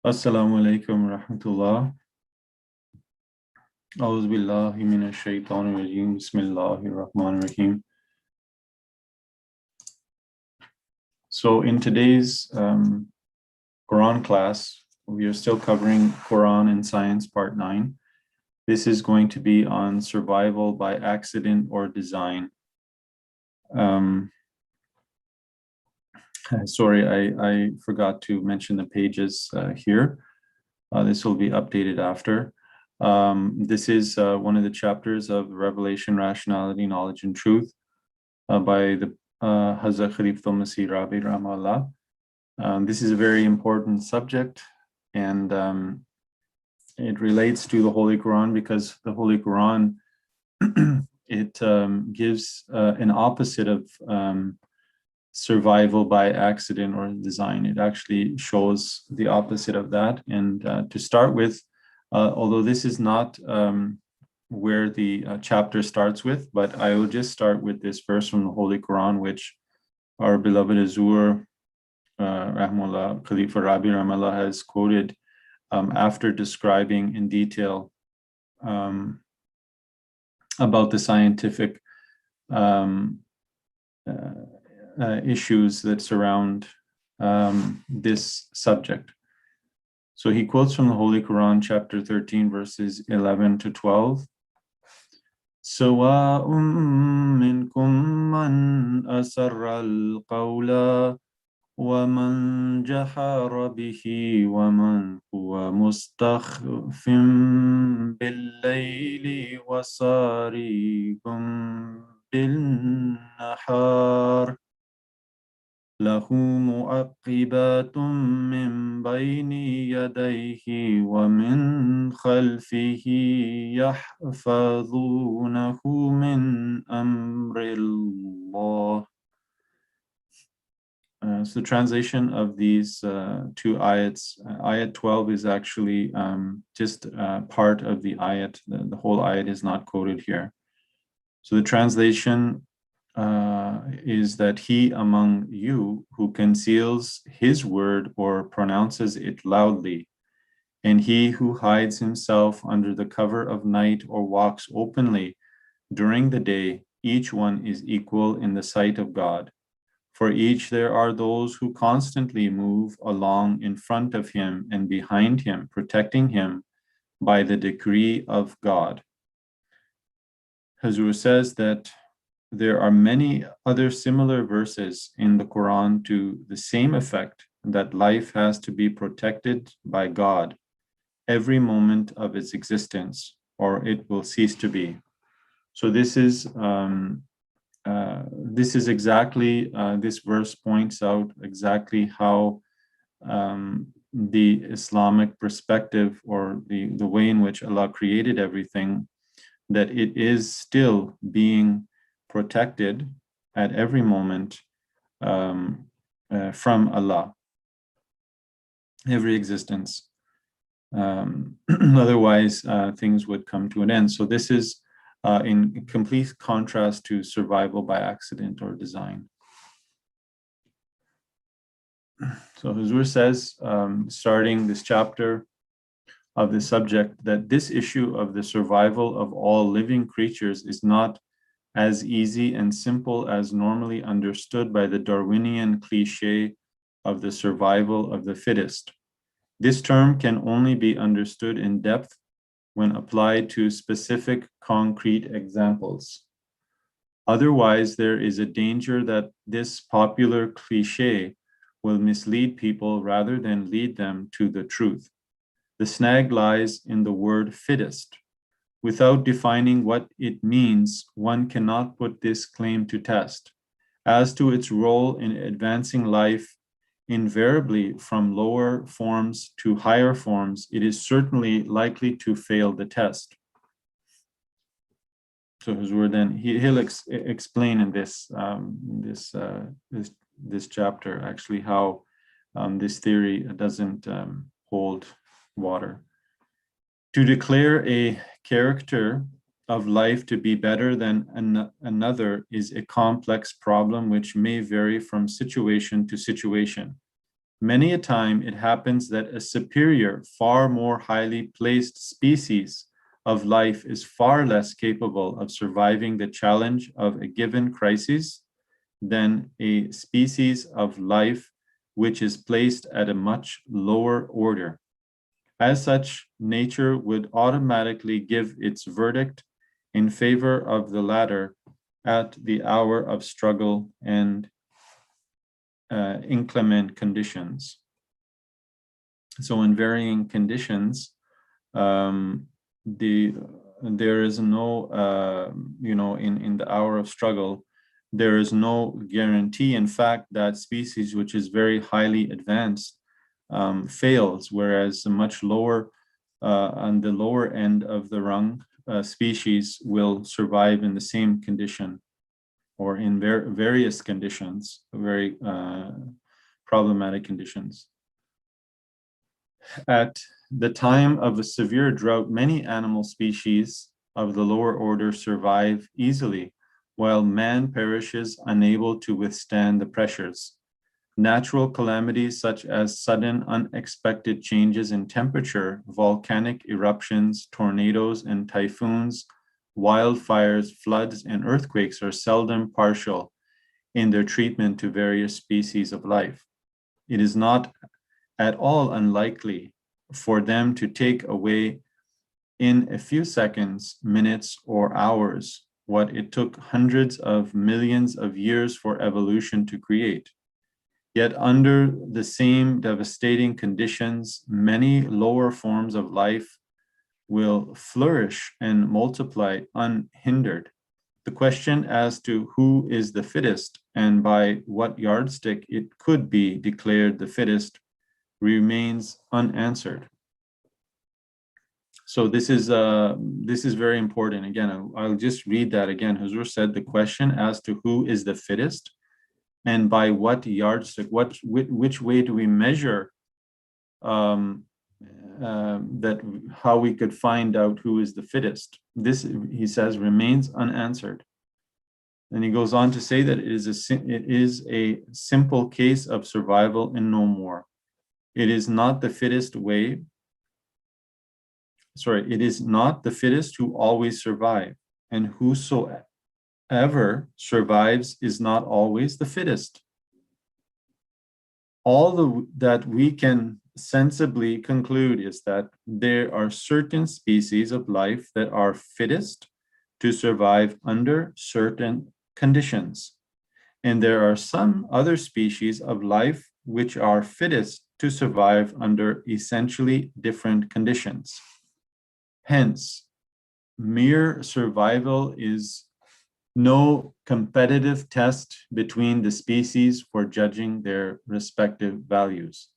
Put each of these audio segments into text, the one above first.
Assalamu alaikum rahmatullah. A'udhu billahi minash shaitanir rajeem. Bismillahir rahmanir rahim. So in today's Quran class, we are still covering Quran and Science Part 9. This is going to be on survival by accident or design. Sorry, I forgot to mention the pages here. This will be updated after. This is one of the chapters of Revelation, Rationality, Knowledge, and Truth by the Hazrat Khalifah Masih Rabi Ramallah. This is a very important subject, and it relates to the Holy Quran because the Holy Quran it gives an opposite of survival by accident or design. It actually shows the opposite of that. And to start with, although this is not where the chapter starts with, but I will just start with this verse from the Holy Quran, which our beloved Azur, Rahmullah, Khalifa Rabi Ramallah has quoted after describing in detail about the scientific issues that surround this subject. So he quotes from the Holy Quran, chapter 13, verses 11 to 12. سواء منكم من أسر القول ومن جهر به ومن هو مستخف بالليل وسارب بالنهار له معقبات من بين يديه ومن خلفه يحفظونه من أمر الله. So the translation of these two ayats, ayat 12 is actually just part of the ayat. The whole ayat is not quoted here. So the translation is that he among you who conceals his word or pronounces it loudly, and he who hides himself under the cover of night or walks openly during the day, each one is equal in the sight of God. For each there are those who constantly move along in front of him and behind him, protecting him by the decree of God. Hazur says that there are many other similar verses in the Quran to the same effect, that life has to be protected by God every moment of its existence, or it will cease to be. So this is exactly, this verse points out exactly how the Islamic perspective, or the way in which Allah created everything, that it is still being protected at every moment from Allah, every existence. Otherwise, things would come to an end. So this is in complete contrast to survival by accident or design. So Huzur says, starting this chapter of the subject, that this issue of the survival of all living creatures is not as easy and simple as normally understood by the Darwinian cliché of the survival of the fittest. This term can only be understood in depth when applied to specific concrete examples. Otherwise, there is a danger that this popular cliché will mislead people rather than lead them to the truth. The snag lies in the word fittest. Without defining what it means, one cannot put this claim to test. As to its role in advancing life, invariably from lower forms to higher forms, it is certainly likely to fail the test. So Huzur then he'll explain in this this chapter actually how this theory doesn't hold water. To declare a character of life to be better than another is a complex problem which may vary from situation to situation. Many a time it happens that a superior, far more highly placed species of life is far less capable of surviving the challenge of a given crisis than a species of life which is placed at a much lower order. As such, nature would automatically give its verdict in favor of the latter at the hour of struggle and inclement conditions. So in varying conditions, there is no, in the hour of struggle, there is no guarantee. In fact, that species which is very highly advanced fails, whereas a much lower, on the lower end of the rung, species will survive in the same condition or in various conditions, very problematic conditions. At the time of a severe drought, many animal species of the lower order survive easily, while man perishes unable to withstand the pressures. Natural calamities such as sudden unexpected changes in temperature, volcanic eruptions, tornadoes and typhoons, wildfires, floods, and earthquakes are seldom partial in their treatment to various species of life. It is not at all unlikely for them to take away in a few seconds, minutes, or hours what it took hundreds of millions of years for evolution to create. Yet under the same devastating conditions, many lower forms of life will flourish and multiply unhindered. The question as to who is the fittest and by what yardstick it could be declared the fittest remains unanswered. So this is very important. Again, I'll just read that again. Huzur said the question as to who is the fittest and by what yardstick, which way do we measure that, how we could find out who is the fittest? This, he says, remains unanswered. And he goes on to say that it is a simple case of survival and no more. It is not the fittest way. Sorry, it is not the fittest who always survive, and whosoever survives is not always the fittest. All that we can sensibly conclude is that there are certain species of life that are fittest to survive under certain conditions, and there are some other species of life which are fittest to survive under essentially different conditions. Hence, mere survival is no competitive test between the species for judging their respective values.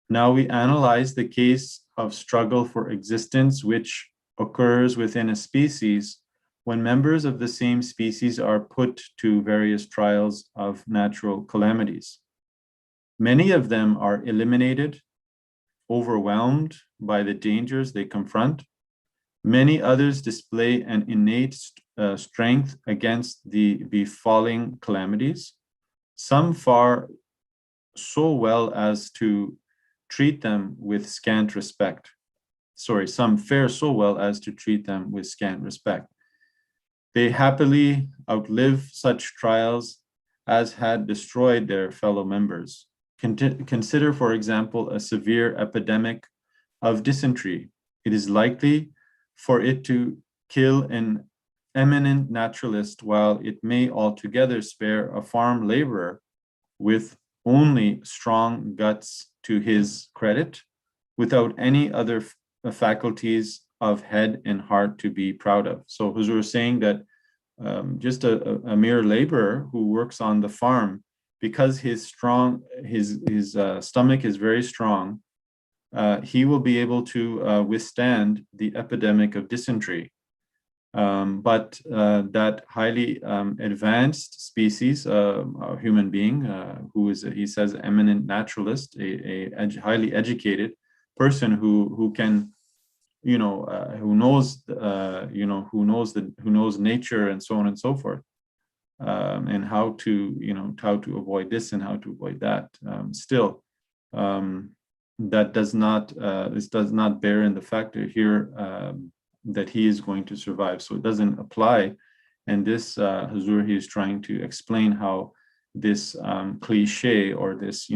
Now we analyze the case of struggle for existence which occurs within a species when members of the same species are put to various trials of natural calamities. Many of them are eliminated, overwhelmed by the dangers they confront. Many others display an innate strength against the befalling calamities. Some fare so well as to treat them with scant respect. Some fare so well as to treat them with scant respect. They happily outlive such trials as had destroyed their fellow members. Consider, for example, a severe epidemic of dysentery. It is likely for it to kill an eminent naturalist, while it may altogether spare a farm laborer with only strong guts to his credit, without any other faculties of head and heart to be proud of. So Huzur is saying that just a mere laborer who works on the farm, because his stomach is very strong, he will be able to withstand the epidemic of dysentery. But that highly advanced species, a human being who is, he says, eminent naturalist, a highly educated person who can, who knows nature and so on and so forth. and how to avoid this and how to avoid that. Still, that does not this does not bear in the factor here that he is going to survive. So it doesn't apply. And this Hazur, he is trying to explain how this cliche, or this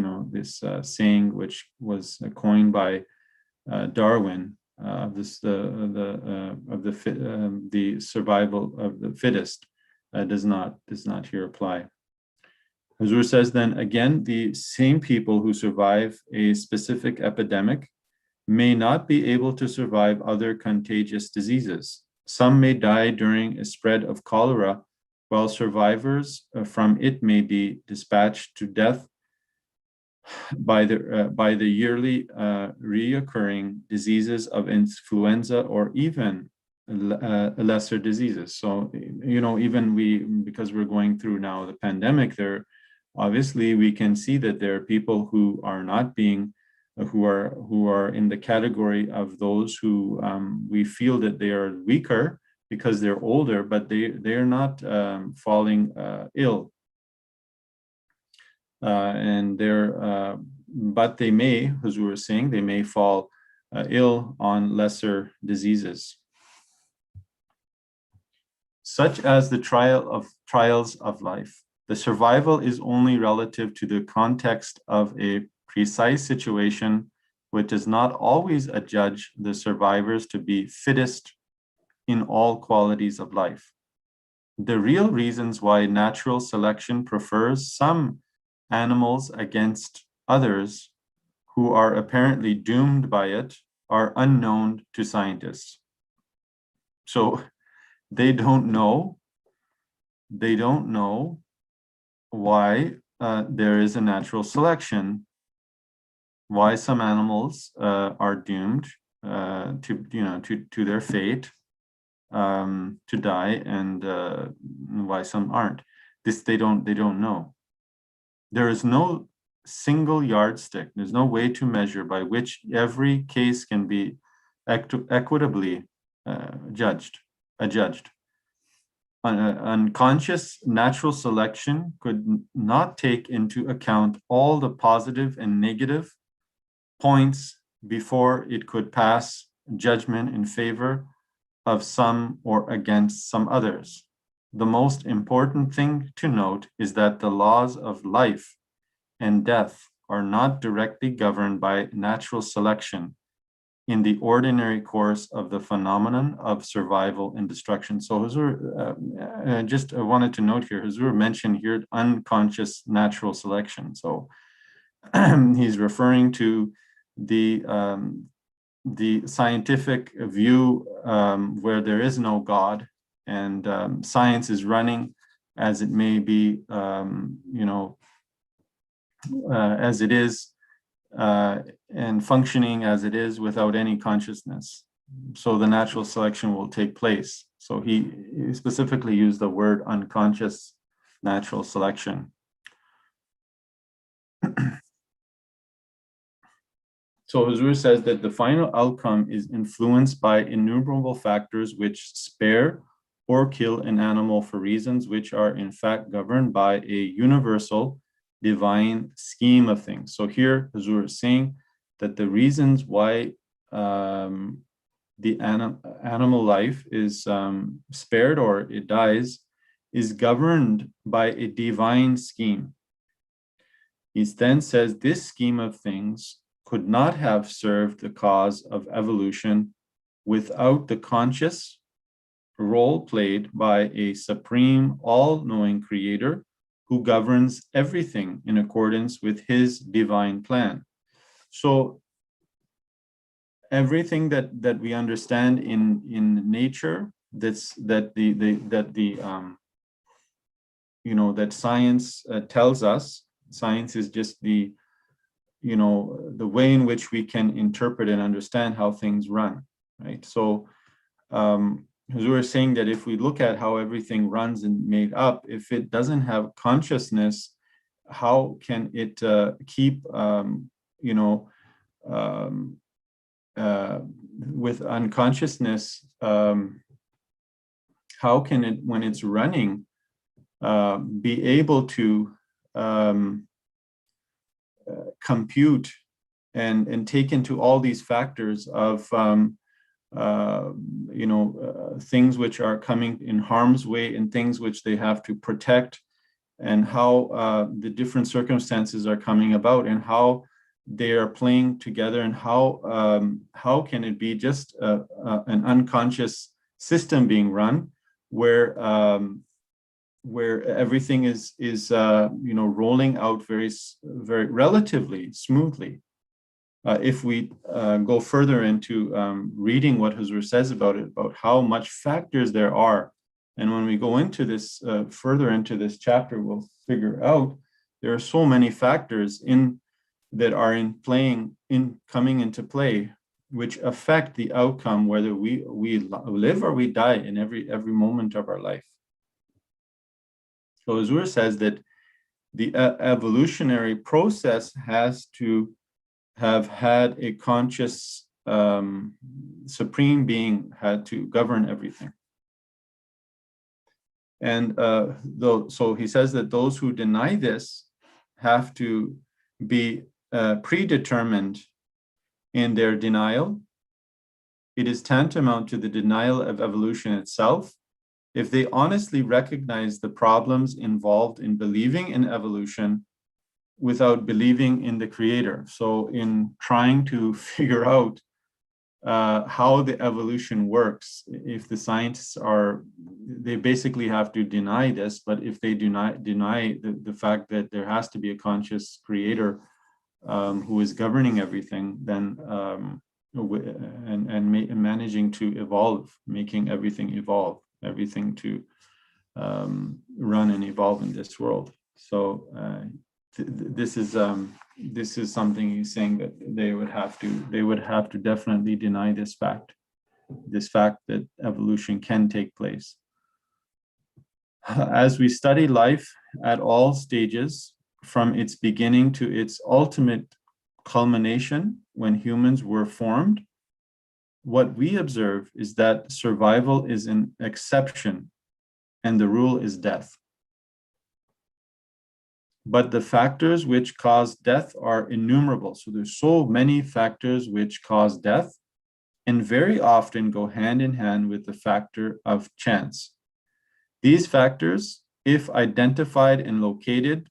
saying, which was coined by Darwin, the survival of the fittest, does not here apply. Hazur says, then again, the same people who survive a specific epidemic may not be able to survive other contagious diseases. Some may die during a spread of cholera, while survivors from it may be dispatched to death by the yearly reoccurring diseases of influenza, or even lesser diseases. So, even because we're going through now the pandemic, obviously we can see that there are people who are not being, who are in the category of those who we feel that they are weaker because they're older, but they are not falling ill. But they may, as we were saying, they may fall ill on lesser diseases, such as the trials of life. The survival is only relative to the context of a precise situation, which does not always adjudge the survivors to be fittest in all qualities of life. The real reasons why natural selection prefers some animals against others who are apparently doomed by it are unknown to scientists. So they don't know why there is a natural selection, why some animals are doomed to their fate, to die, and why some aren't. They don't know. There is no single yardstick. There's no way to measure by which every case can be equitably adjudged. Unconscious natural selection could not take into account all the positive and negative points before it could pass judgment in favor of some or against some others. The most important thing to note is that the laws of life and death are not directly governed by natural selection in the ordinary course of the phenomenon of survival and destruction. So Hazur, just wanted to note here, Hazur mentioned here unconscious natural selection. So he's referring to the scientific view where there is no God, and science is running as it may be, as it is, and functioning as it is without any consciousness. So the natural selection will take place. So he specifically used the word unconscious natural selection. So Hazur says that the final outcome is influenced by innumerable factors which spare or kill an animal for reasons which are in fact governed by a universal divine scheme of things. So here Hazur is saying that the reasons why the animal life is spared or it dies is governed by a divine scheme. He then says this scheme of things could not have served the cause of evolution without the conscious role played by a supreme, all-knowing creator who governs everything in accordance with his divine plan. So everything that we understand in nature, that science tells us, science is just the way in which we can interpret and understand how things run, right? So Hazur is saying that if we look at how everything runs and made up, if it doesn't have consciousness, how can it keep, with unconsciousness, how can it, when it's running, be able to compute and take into all these factors of things which are coming in harm's way and things which they have to protect, and how the different circumstances are coming about and how they are playing together, and how can it be just an unconscious system being run where everything is rolling out very relatively smoothly. If we go further into reading what Huzur says about it, about how much factors there are, and when we go into this further into this chapter, we'll figure out there are so many factors that are coming into play, which affect the outcome, whether we live or we die in every moment of our life. So Huzur says that the evolutionary process has to have had a conscious supreme being had to govern everything. And so he says that those who deny this have to be predetermined in their denial. It is tantamount to the denial of evolution itself. If they honestly recognize the problems involved in believing in evolution without believing in the creator. So in trying to figure out how the evolution works, if the scientists they basically have to deny this, but if they deny the fact that there has to be a conscious creator who is governing everything, then managing to evolve, making everything evolve, everything to run and evolve in this world. So this is something he's saying that they would have to definitely deny this fact that evolution can take place. As we study life at all stages, from its beginning to its ultimate culmination when humans were formed, what we observe is that survival is an exception and the rule is death. But the factors which cause death are innumerable. So there's so many factors which cause death, and very often go hand in hand with the factor of chance. These factors, if identified and located,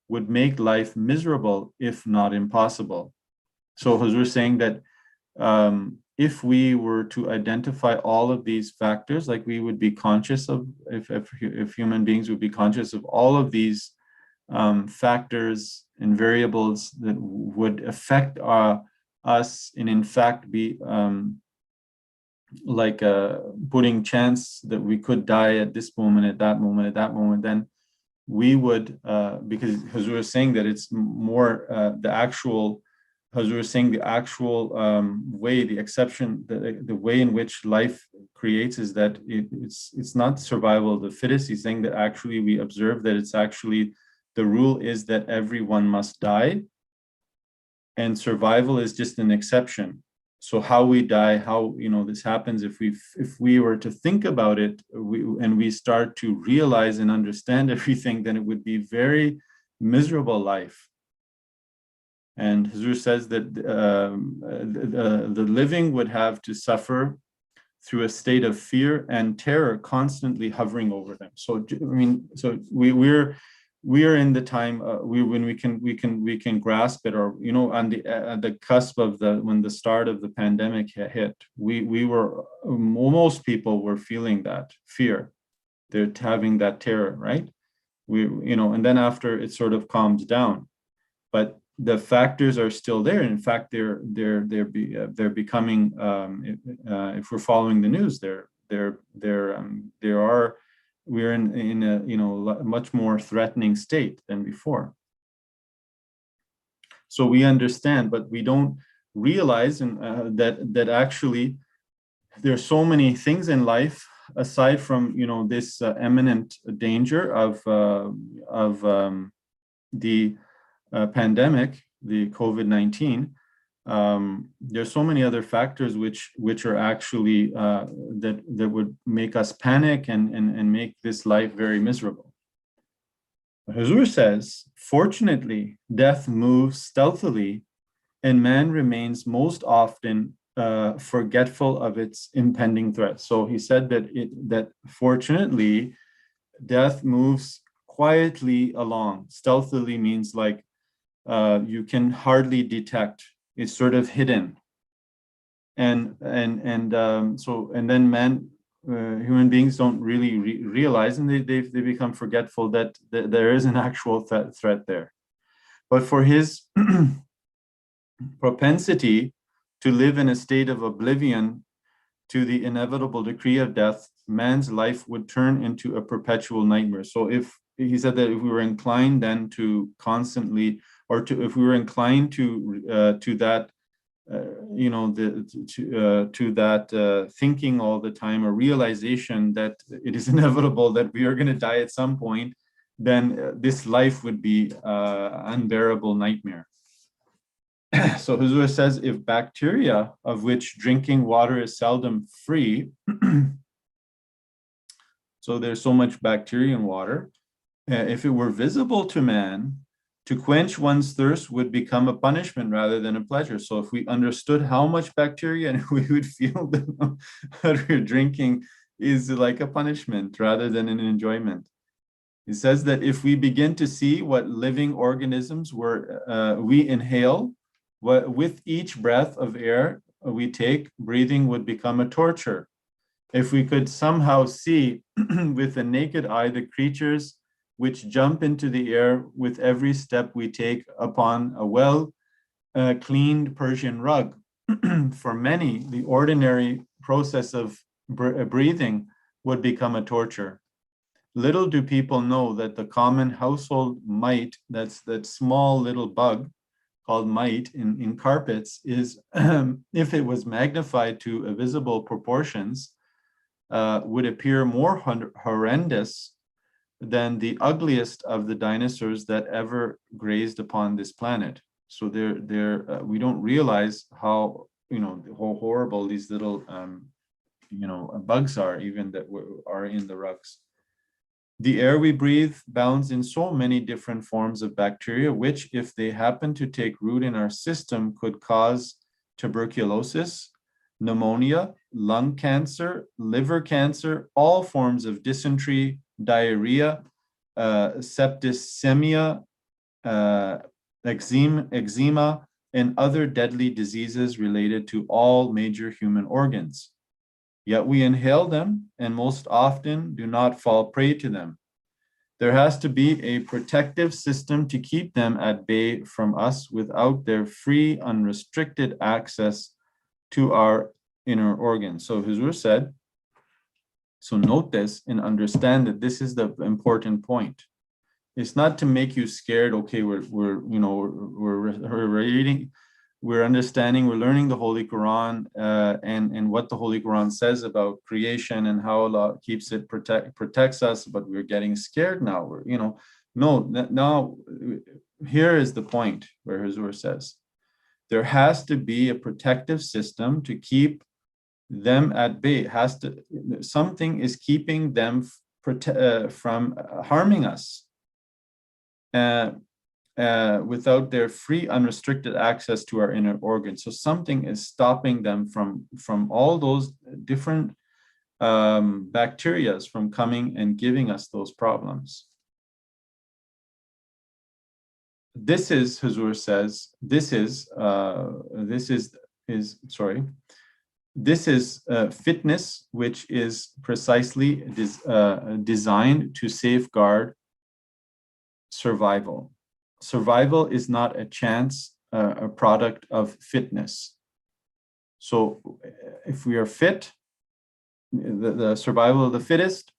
would make life miserable, if not impossible. So Huzur is saying that if we were to identify all of these factors, like we would be conscious of, if human beings would be conscious of all of these factors and variables that would affect us, and in fact be putting chance that we could die at this moment, at that moment, then we would, because Huzur is saying that it's more Huzur is saying the actual way, the exception, the way in which life creates is that it's not survival of the fittest. He's saying that actually we observe that it's actually, the rule is that everyone must die, and survival is just an exception. So how we die, how this happens, if we were to think about it, and we start to realize and understand everything, then it would be very miserable life. And Huzur says that the living would have to suffer through a state of fear and terror constantly hovering over them. So we're in the time when we can grasp it, or on the cusp of when the start of the pandemic hit, we were, most people were feeling that fear, they're having that terror, right? And then after it sort of calms down, but the factors are still there. In fact, they're becoming, if we're following the news, we're in a much more threatening state than before. So we understand, but we don't realize that actually there's so many things in life aside from this imminent danger of the pandemic, the COVID-19. There's so many other factors which are actually that would make us panic and make this life very miserable. Hazur says, fortunately, death moves stealthily and man remains most often forgetful of its impending threat. So he said that fortunately, death moves quietly along. Stealthily means like you can hardly detect. It's sort of hidden. And then human beings don't really realize, and they become forgetful that there is an actual threat there. But for his propensity to live in a state of oblivion to the inevitable decree of death, man's life would turn into a perpetual nightmare. So if he said that if we were inclined then to constantly, or to if we were inclined to that, to that thinking all the time, a realization that it is inevitable that we are going to die at some point, then this life would be unbearable nightmare. So Huzur says, if bacteria, of which drinking water is seldom free, so there's so much bacteria in water, if it were visible to man, to quench one's thirst would become a punishment rather than a pleasure. So if we understood how much bacteria, and we would feel that what we're drinking is like a punishment rather than an enjoyment. He says that if we begin to see what living organisms we inhale, with each breath of air we take, breathing would become a torture. If we could somehow see with the naked eye the creatures which jump into the air with every step we take upon a well-cleaned Persian rug, for many, the ordinary process of breathing would become a torture. Little do people know that the common household mite, that's that small little bug called mite in carpets, is, if it was magnified to visible proportions, would appear more horrendous than the ugliest of the dinosaurs that ever grazed upon this planet. So we don't realize how how horrible these little bugs are, even that are in the rugs. The air we breathe bounds in so many different forms of bacteria, which, if they happen to take root in our system, could cause tuberculosis, pneumonia, lung cancer, liver cancer, all forms of dysentery, diarrhea, septicemia, eczema, and other deadly diseases related to all major human organs. Yet we inhale them and most often do not fall prey to them. There has to be a protective system to keep them at bay from us without their free, unrestricted access to our inner organs. So Huzur said, so note this and understand that this is the important point. It's not to make you scared. Okay, we're reading, we're understanding, we're learning the Holy Quran and what the Holy Quran says about creation and how Allah keeps it, protects us, but we're getting scared now. Now here is the point where Huzur says, there has to be a protective system to keep them at bay. Something is keeping them from harming us. Without their free, unrestricted access to our inner organs. So something is stopping them from all those different bacteria from coming and giving us those problems. This is, Huzur says, this is fitness, which is precisely designed to safeguard survival. Survival is not a chance, a product of fitness. So if we are fit, the survival of the fittest,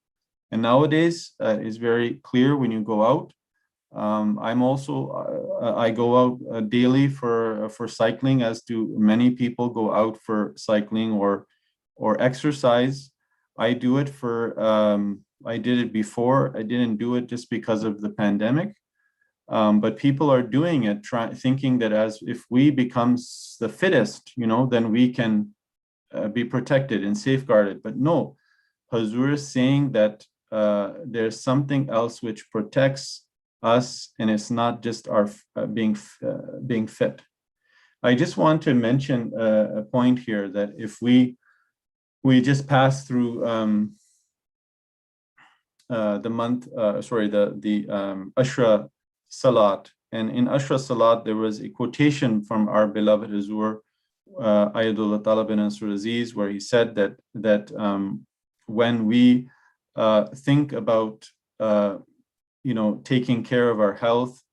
and nowadays is very clear when you go out. I go out daily for cycling, as do many people go out for cycling or exercise. I do it I did it before. I didn't do it just because of the pandemic. But people are doing it, thinking that as if we become the fittest, then we can be protected and safeguarded. But no, Hazur is saying that there's something else which protects us, and it's not just our being fit. I just want to mention a point here that if we just passed through the month, the Ashra Salat, and in Ashra Salat there was a quotation from our beloved Huzur, Ayatollah Talib bin Ansar Aziz, where he said that when we think about taking care of our health,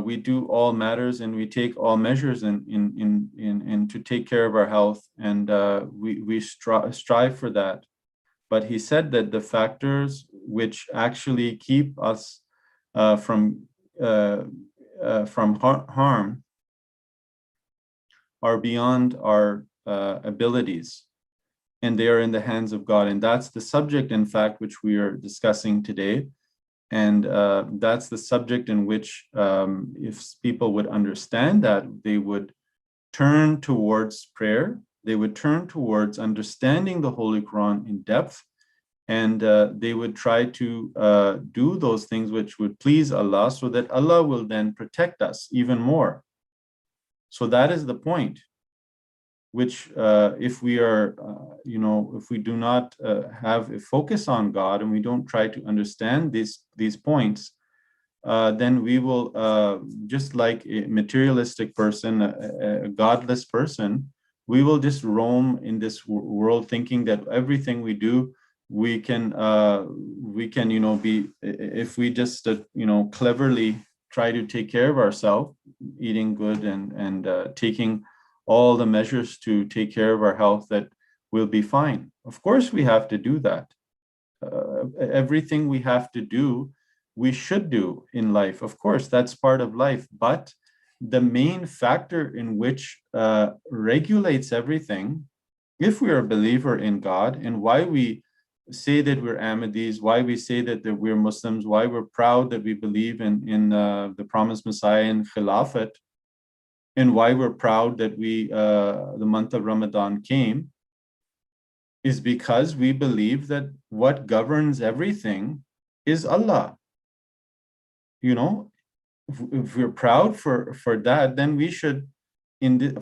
we do all matters and we take all measures in to take care of our health, and we strive for that. But he said that the factors which actually keep us from harm are beyond our abilities, and they are in the hands of God. And that's the subject, in fact, which we are discussing today. And that's the subject in which, if people would understand that, they would turn towards prayer, they would turn towards understanding the Holy Quran in depth, and they would try to do those things which would please Allah, so that Allah will then protect us even more. So that is the point, which if we are, if we do not have a focus on God, and we don't try to understand these points, then we will, just like a materialistic person, a godless person, we will just roam in this world thinking that everything we do, we can, be, if we just, cleverly try to take care of ourselves, eating good and taking all the measures to take care of our health, that we'll be fine. Of course, we have to do that. Everything we have to do, we should do in life. Of course, that's part of life. But the main factor in which regulates everything, if we are a believer in God, and why we say that we're Ahmadis, why we say that we're Muslims, why we're proud that we believe in the promised Messiah and Khilafat, and why we're proud that the month of Ramadan came, is because we believe that what governs everything is Allah. If we're proud for that, then we should,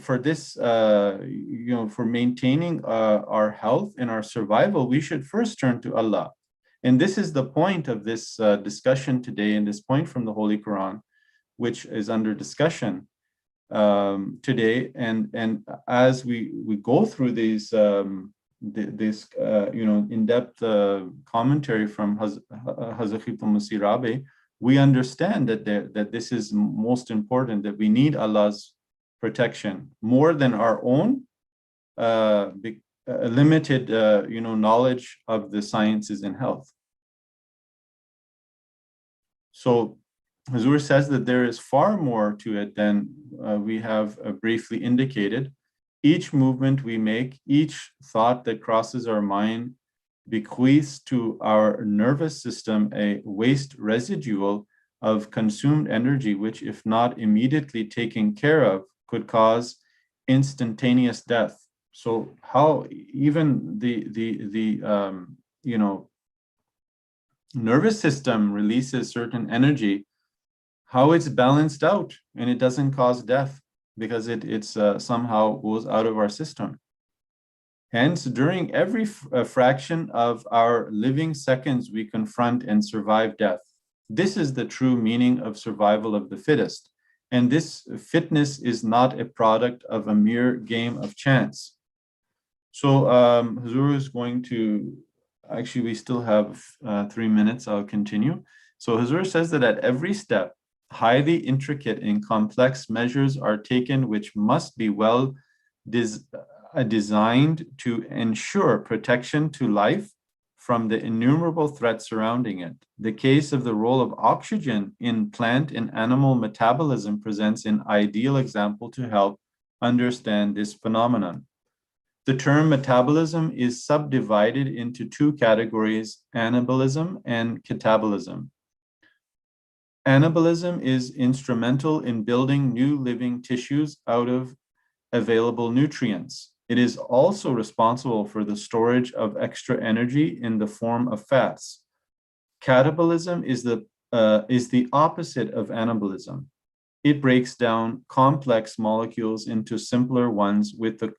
for maintaining our health and our survival, we should first turn to Allah. And this is the point of this discussion today, and this point from the Holy Quran, which is under discussion today. And as we go through these in-depth commentary from Hazrat Masih Rabi, we understand that this is most important, that we need Allah's protection more than our own limited knowledge of the sciences in health. So Hazur says that there is far more to it than we have briefly indicated. Each movement we make, each thought that crosses our mind, bequeaths to our nervous system a waste residual of consumed energy, which, if not immediately taken care of, could cause instantaneous death. So how even the nervous system releases certain energy, how it's balanced out and it doesn't cause death, because it's somehow goes out of our system. Hence, during every fraction of our living seconds, we confront and survive death. This is the true meaning of survival of the fittest. And this fitness is not a product of a mere game of chance. So Hazur is going to, actually we still have 3 minutes, I'll continue. So Hazur says that at every step, highly intricate and complex measures are taken, which must be well designed to ensure protection to life from the innumerable threats surrounding it. The case of the role of oxygen in plant and animal metabolism presents an ideal example to help understand this phenomenon. The term metabolism is subdivided into two categories, anabolism and catabolism. Anabolism is instrumental in building new living tissues out of available nutrients. It is also responsible for the storage of extra energy in the form of fats. Catabolism is the is the opposite of anabolism. It breaks down complex molecules into simpler ones with the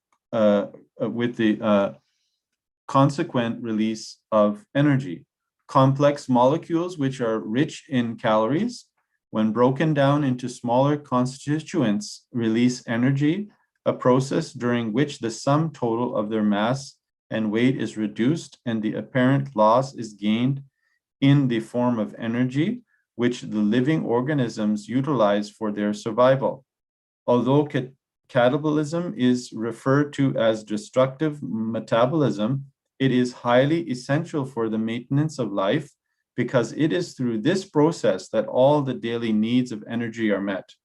consequent release of energy. Complex molecules, which are rich in calories, when broken down into smaller constituents, release energy, a process during which the sum total of their mass and weight is reduced and the apparent loss is gained in the form of energy, which the living organisms utilize for their survival. Although catabolism is referred to as destructive metabolism, it is highly essential for the maintenance of life because it is through this process that all the daily needs of energy are met.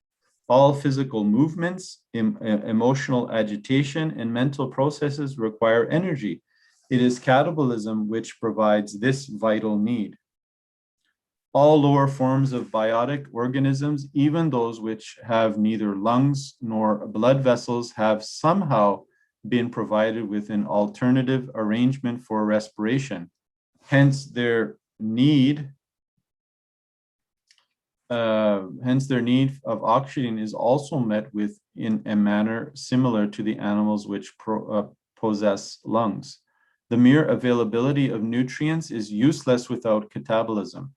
All physical movements, emotional agitation, and mental processes require energy. It is catabolism which provides this vital need. All lower forms of biotic organisms, even those which have neither lungs nor blood vessels, have somehow been provided with an alternative arrangement for respiration. Hence, their need of oxygen is also met with in a manner similar to the animals which possess lungs. The mere availability of nutrients is useless without catabolism.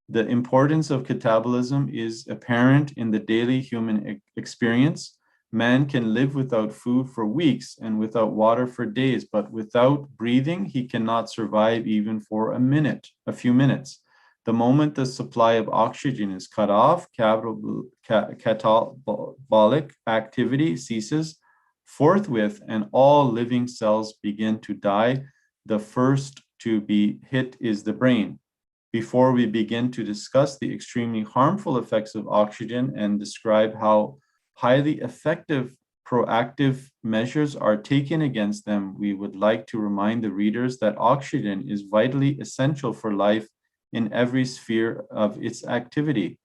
The importance of catabolism is apparent in the daily human experience. Man can live without food for weeks and without water for days, but without breathing, he cannot survive even for a few minutes. The moment the supply of oxygen is cut off, catabolic activity ceases forthwith, and all living cells begin to die. The first to be hit is the brain. Before we begin to discuss the extremely harmful effects of oxygen and describe how highly effective proactive measures are taken against them, we would like to remind the readers that oxygen is vitally essential for life in every sphere of its activity.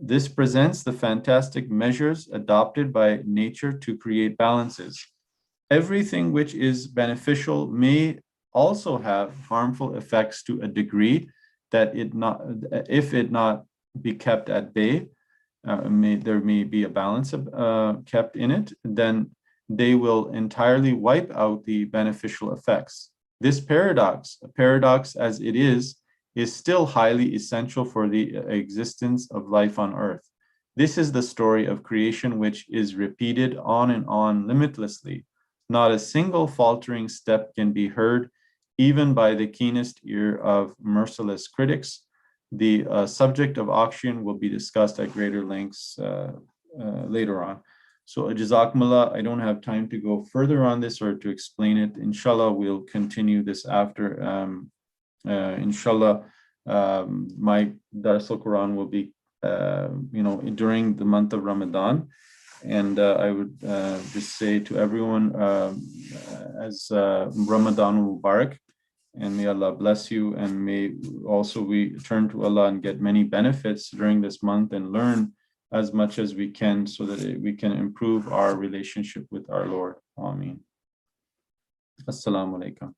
This presents the fantastic measures adopted by nature to create balances. Everything which is beneficial may also have harmful effects to a degree that if it not be kept at bay, there may be a balance kept in it, then they will entirely wipe out the beneficial effects. This paradox, a paradox as it is still highly essential for the existence of life on Earth. This is the story of creation which is repeated on and on limitlessly. Not a single faltering step can be heard, even by the keenest ear of merciless critics. The subject of oxygen will be discussed at greater lengths later on. So Jazakumullah, I don't have time to go further on this or to explain it. Inshallah, we'll continue this after. Inshallah, my Dars al-Quran will be, during the month of Ramadan. And I would just say to everyone, as Ramadan Mubarak, and may Allah bless you, and may also we turn to Allah and get many benefits during this month and learn as much as we can so that we can improve our relationship with our Lord. Ameen. Assalamu alaikum.